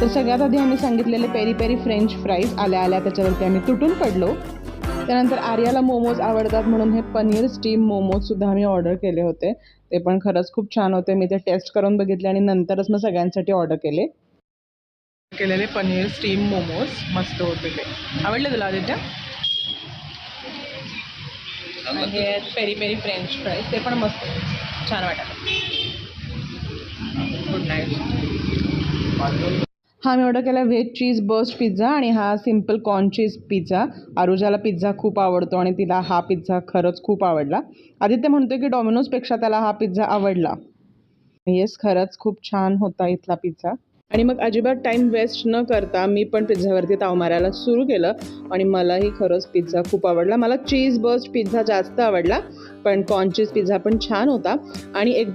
तर सगळ्यात आधी आम्ही सांगितलेले पेरी पेरी फ्रेंच फ्राईज आल्या आल्या त्याच्यावरती आम्ही तुटून पडलो. त्यानंतर आर्याला मोमोज आवडतात म्हणून हे पनीर स्टीम मोमोजसुद्धा आम्ही ऑर्डर केले होते. ते पण खरंच खूप छान होते. मी ते टेस्ट करून बघितले आणि नंतरच मग सगळ्यांसाठी ऑर्डर केलेले पनीर स्टीम मोमोज मस्त होते. ते आवडले तुला आदित्य? हे आहेत पेरी पेरी फ्रेंच फ्राईज, ते पण मस्त छान वाटतं. Good night. हा मी ऑर्डर केला व्हेज चीज बर्स्ट पिझ्झा आणि हा सिम्पल कॉर्न चीज पिझ्झा. आरुजाला पिझ्झा खूप आवडतो आणि तिला हा पिझ्झा खरंच खूप आवडला. आदित्य म्हणतोय की डॉमिनोजपेक्षा त्याला हा पिझ्झा आवडला. येस, खरंच खूप छान होता इथला पिझ्झा. आणि मग अजिबात टाईम वेस्ट न करता मी पण पिझ्झावरती ताव मारायला सुरू केलं आणि मलाही खरंच पिझ्झा खूप आवडला. मला चीज बर्स्ट पिझ्झा जास्त आवडला, पण कॉर्न चीज पिझ्झा पण छान होता. आणि एक